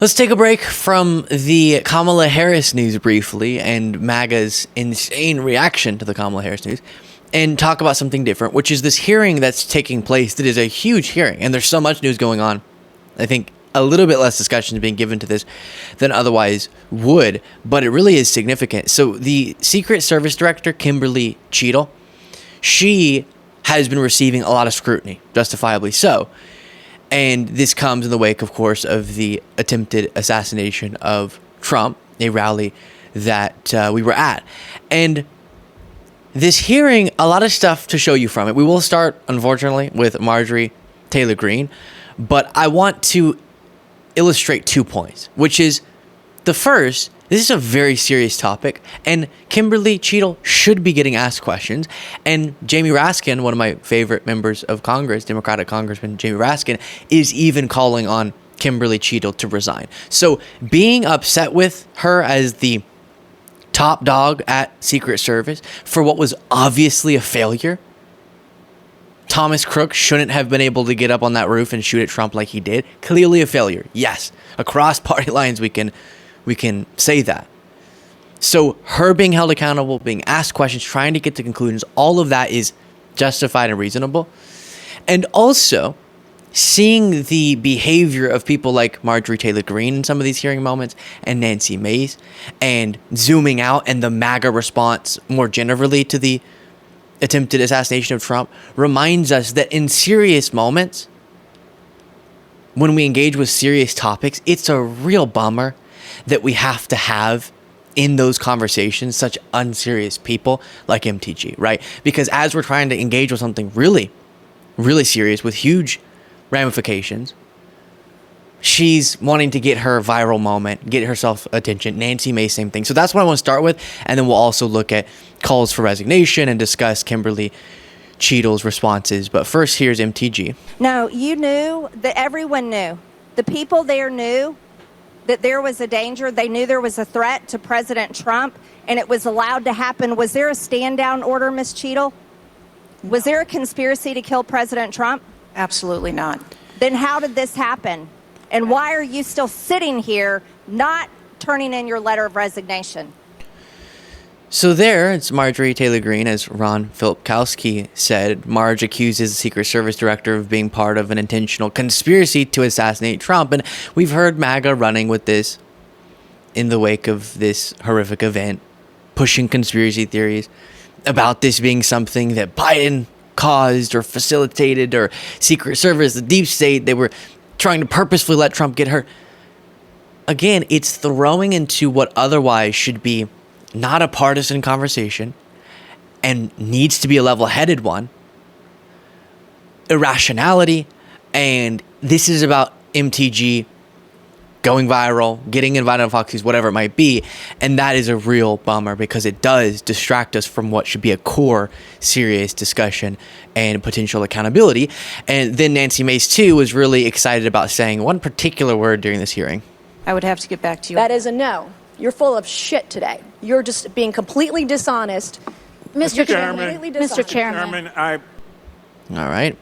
Let's take a break from the Kamala Harris news briefly and MAGA's insane reaction to the Kamala Harris news and talk about something different, which is this hearing that's taking place. That is a huge hearing, and there's so much news going on. I think a little bit less discussion is being given to this than otherwise would, but it really is significant. So the Secret Service Director, Kimberly Cheatle, she has been receiving a lot of scrutiny, justifiably so. And this comes in the wake, of course, of the attempted assassination of Trump, a rally that we were at. And this hearing, a lot of stuff to show you from it. We will start, unfortunately, with Marjorie Taylor Greene. But I want to illustrate 2 points, which is the first, this is a very serious topic, and Kimberly Cheatle should be getting asked questions. And Jamie Raskin, one of my favorite members of Congress, Democratic Congressman Jamie Raskin, is even calling on Kimberly Cheatle to resign. So being upset with her as the top dog at Secret Service for what was obviously a failure. Thomas Crook shouldn't have been able to get up on that roof and shoot at Trump like he did. Clearly a failure. Yes, across party lines we can say that. So her being held accountable, being asked questions, trying to get to conclusions, all of that is justified and reasonable. And also seeing the behavior of people like Marjorie Taylor Greene in some of these hearing moments and Nancy Mace, and zooming out and the MAGA response more generally to the attempted assassination of Trump reminds us that in serious moments, when we engage with serious topics, it's a real bummer that we have to have in those conversations such unserious people like MTG, right? Because as we're trying to engage with something really, really serious with huge ramifications, she's wanting to get her viral moment, get herself attention. Nancy Mace, same thing. So that's what I want to start with. And then we'll also look at calls for resignation and discuss Kimberly Cheatle's responses. But first, here's MTG. No, you knew that everyone knew. The people there knew that there was a danger. They knew there was a threat to President Trump, and it was allowed to happen. Was there a stand-down order, Ms. Cheatle? Was there a conspiracy to kill President Trump? Absolutely not. Then how did this happen? And why are you still sitting here not turning in your letter of resignation? So there, it's Marjorie Taylor Greene, as Ron Filipkowski said. Marge accuses the Secret Service Director of being part of an intentional conspiracy to assassinate Trump. And we've heard MAGA running with this in the wake of this horrific event, pushing conspiracy theories about this being something that Biden caused or facilitated, or Secret Service, the deep state, they were trying to purposefully let Trump get hurt. Again, it's throwing into what otherwise should be not a partisan conversation and needs to be a level-headed one, irrationality. And this is about MTG going viral, getting invited on Fox News, whatever it might be. And that is a real bummer because it does distract us from what should be a core serious discussion and potential accountability. And then Nancy Mace, too, was really excited about saying one particular word during this hearing. I would have to get back to you. That is a no. You're full of shit today. You're just being completely dishonest. Mr. Chairman, Mr. Chairman. All right.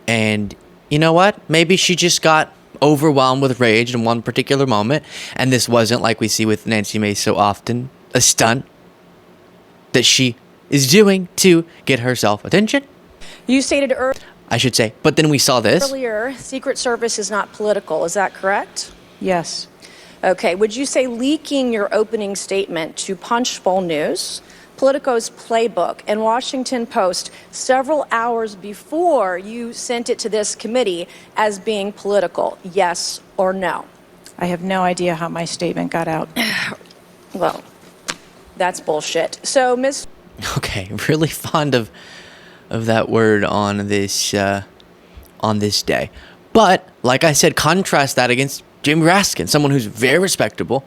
And you know what? Maybe she just got overwhelmed with rage in one particular moment, and this wasn't, like we see with Nancy Mace so often, a stunt that she is doing to get herself attention. You stated I should say. But then we saw this. earlier, Secret Service is not political. Is that correct? Yes. Okay. Would you say leaking your opening statement to Punchbowl News, Politico's Playbook, and Washington Post several hours before you sent it to this committee as being political? Yes or no? I have no idea how my statement got out. Well, that's bullshit. So, Ms. Okay, really fond of that word on this day. But like I said, contrast that against Jamie Raskin, someone who's very respectable,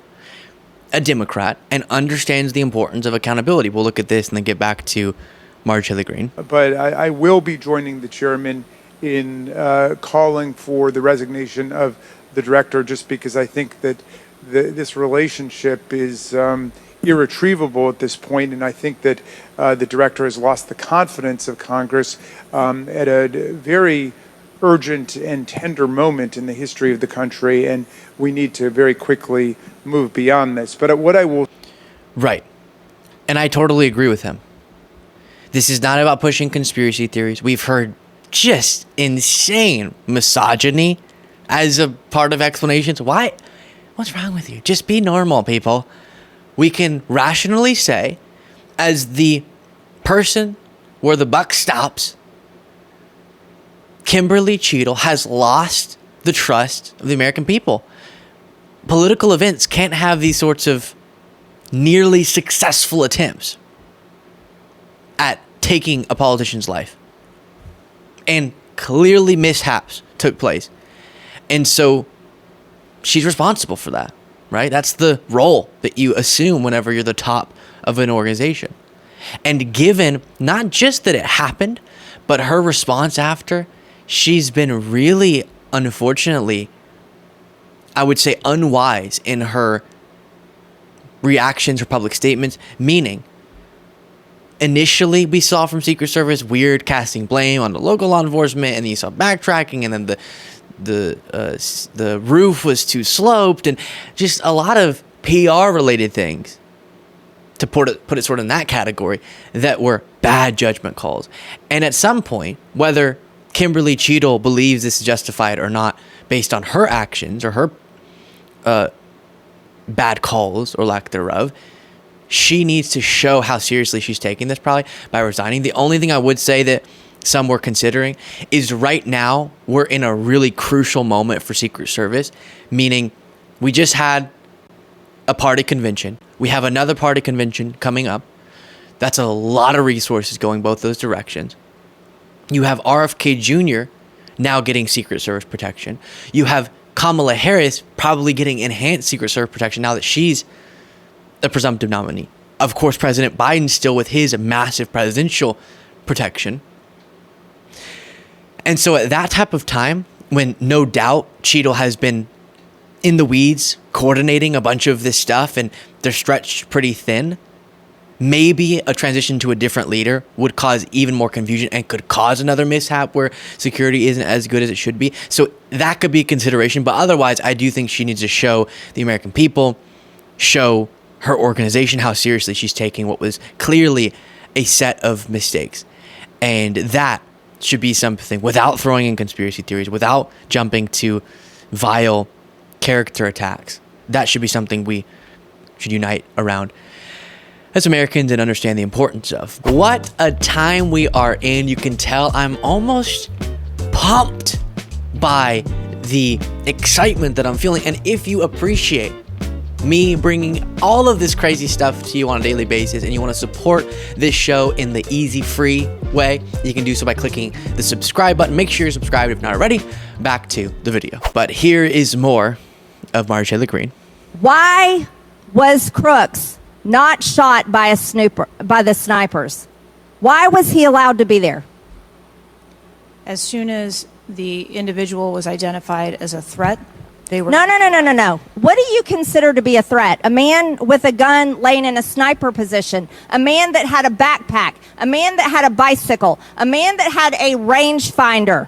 a Democrat, and understands the importance of accountability. We'll look at this and then get back to Marjorie Taylor Greene. But I will be joining the chairman in calling for the resignation of the director, just because I think that this relationship is irretrievable at this point, and I think that the director has lost the confidence of Congress at a very urgent and tender moment in the history of the country, and we need to very quickly move beyond this. But what I will... Right. And I totally agree with him. This is not about pushing conspiracy theories. We've heard just insane misogyny as a part of explanations. Why? What's wrong with you? Just be normal, people. We can rationally say, as the person where the buck stops, Kimberly Cheatle has lost the trust of the American people. Political events can't have these sorts of nearly successful attempts at taking a politician's life. And clearly mishaps took place. And so she's responsible for that, right? That's the role that you assume whenever you're the top of an organization. And given not just that it happened, but her response after, she's been really, unfortunately, I would say unwise in her reactions or public statements, meaning initially we saw from Secret Service weird casting blame on the local law enforcement, and then you saw backtracking, and then the roof was too sloped, and just a lot of PR related things, to put it sort of in that category, that were bad judgment calls. And at some point, whether Kimberly Cheatle believes this is justified or not, based on her actions or her bad calls or lack thereof, she needs to show how seriously she's taking this, probably by resigning. The only thing I would say that some were considering is right now we're in a really crucial moment for Secret Service, meaning we just had a party convention. We have another party convention coming up. That's a lot of resources going both those directions. You have RFK Jr. now getting Secret Service protection. You have Kamala Harris probably getting enhanced Secret Service protection now that she's a presumptive nominee. Of course, President Biden still with his massive presidential protection. And so at that type of time, when no doubt Cheatle has been in the weeds coordinating a bunch of this stuff and they're stretched pretty thin, maybe a transition to a different leader would cause even more confusion and could cause another mishap where security isn't as good as it should be. So that could be a consideration. But otherwise, I do think she needs to show the American people, show her organization how seriously she's taking what was clearly a set of mistakes. And that should be something, without throwing in conspiracy theories, without jumping to vile character attacks, that should be something we should unite around as Americans and understand the importance of. What a time we are in. You can tell I'm almost pumped by the excitement that I'm feeling. And if you appreciate me bringing all of this crazy stuff to you on a daily basis and you want to support this show in the easy, free way, you can do so by clicking the subscribe button. Make sure you're subscribed if not already. Back to the video. But here is more of Marjorie Greene. Why was Crooks not shot by the snipers? Why was he allowed to be there? As soon as the individual was identified as a threat, they were... No. What do you consider to be a threat? A man with a gun laying in a sniper position, a man that had a backpack, a man that had a bicycle, a man that had a rangefinder.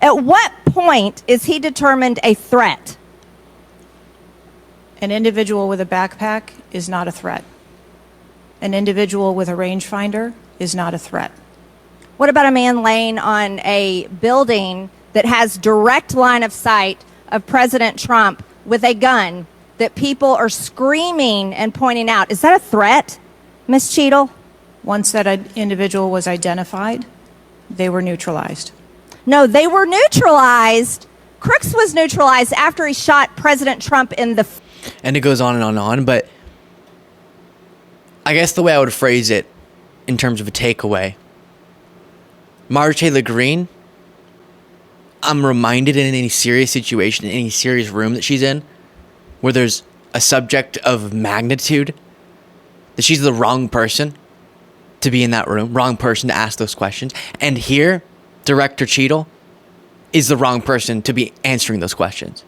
At what point is he determined a threat? An individual with a backpack is not a threat. An individual with a rangefinder is not a threat. What about a man laying on a building that has direct line of sight of President Trump with a gun that people are screaming and pointing out? Is that a threat, Ms. Cheatle? Once that individual was identified, they were neutralized. No, they were neutralized. Crooks was neutralized after he shot President Trump in the... And it goes on and on, but I guess the way I would phrase it in terms of a takeaway, Marjorie Greene, I'm reminded in any serious situation, in any serious room that she's in, where there's a subject of magnitude, that she's the wrong person to be in that room, wrong person to ask those questions. And here, Director Cheatle is the wrong person to be answering those questions.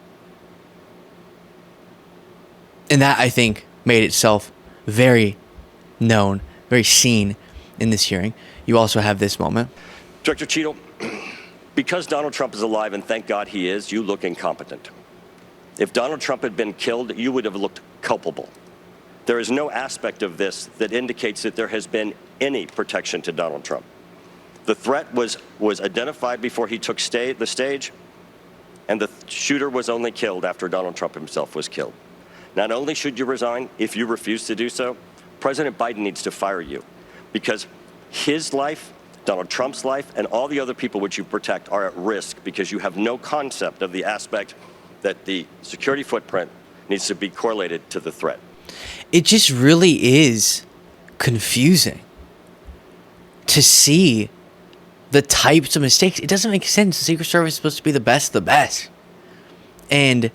And that, I think, made itself very known, very seen in this hearing. You also have this moment. Director Cheatle, Because Donald Trump is alive, and thank God he is, you look incompetent. If Donald Trump had been killed, you would have looked culpable. There is no aspect of this that indicates that there has been any protection to Donald Trump. The threat was identified before he took the stage, and the shooter was only killed after Donald Trump himself was killed. Not only should you resign, if you refuse to do so, President Biden needs to fire you, because his life, Donald Trump's life, and all the other people which you protect are at risk because you have no concept of the aspect that the security footprint needs to be correlated to the threat. It just really is confusing to see the types of mistakes. It doesn't make sense. The Secret Service is supposed to be the best of the best. And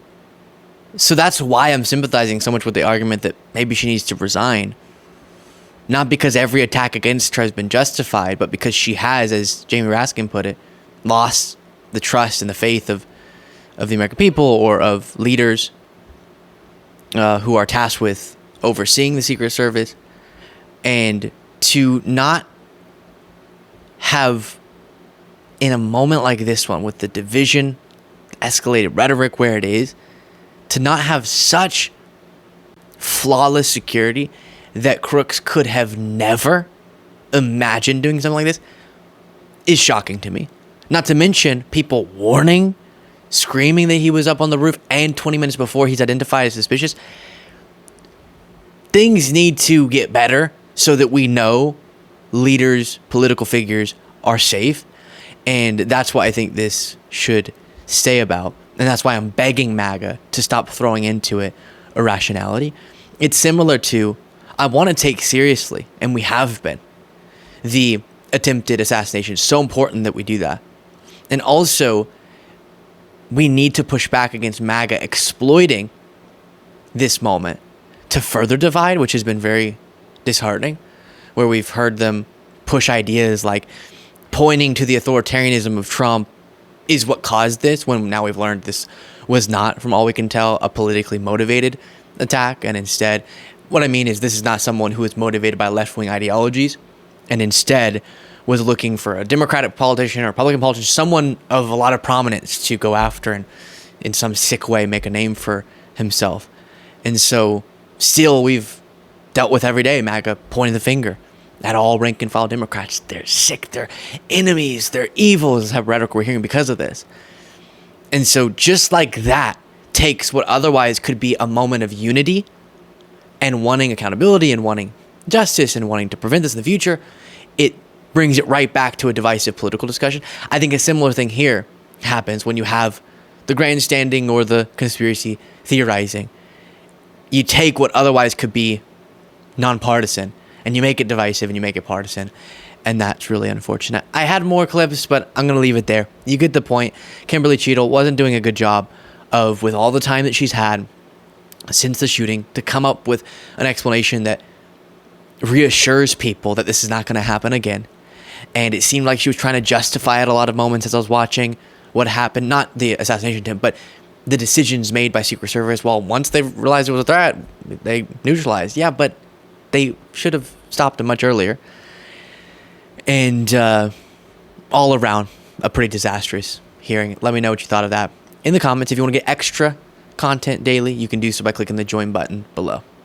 so that's why I'm sympathizing so much with the argument that maybe she needs to resign. Not because every attack against her has been justified, but because she has, as Jamie Raskin put it, lost the trust and the faith of the American people or of leaders who are tasked with overseeing the Secret Service. And to not have, in a moment like this one, with the division, escalated rhetoric where it is, to not have such flawless security that crooks could have never imagined doing something like this is shocking to me. Not to mention people warning, screaming that he was up on the roof, and 20 minutes before he's identified as suspicious. Things need to get better so that we know leaders, political figures are safe. And that's what I think this should stay about. And that's why I'm begging MAGA to stop throwing into it irrationality. It's similar to, I want to take seriously, and we have been, the attempted assassination. It's so important that we do that. And also, we need to push back against MAGA exploiting this moment to further divide, which has been very disheartening, where we've heard them push ideas like pointing to the authoritarianism of Trump is what caused this, when now we've learned this was not, from all we can tell, a politically motivated attack. And instead, what I mean is this is not someone who is motivated by left-wing ideologies and instead was looking for a Democratic politician or Republican politician, someone of a lot of prominence to go after and in some sick way make a name for himself. And so still we've dealt with every day MAGA pointing the finger at all rank and file Democrats. They're sick, they're enemies, they're evil, is the rhetoric we're hearing because of this. And so just like that takes what otherwise could be a moment of unity and wanting accountability and wanting justice and wanting to prevent this in the future, it brings it right back to a divisive political discussion. I think a similar thing here happens when you have the grandstanding or the conspiracy theorizing. You take what otherwise could be nonpartisan and you make it divisive and you make it partisan. And that's really unfortunate. I had more clips, but I'm going to leave it there. You get the point. Kimberly Cheatle wasn't doing a good job of, with all the time that she's had since the shooting, to come up with an explanation that reassures people that this is not going to happen again. And it seemed like she was trying to justify it a lot of moments as I was watching what happened. Not the assassination attempt, but the decisions made by Secret Service. Well, once they realized it was a threat, they neutralized. Yeah, but they should have stopped it much earlier. And all around, a pretty disastrous hearing. Let me know what you thought of that in the comments. If you want to get extra content daily, you can do so by clicking the join button below.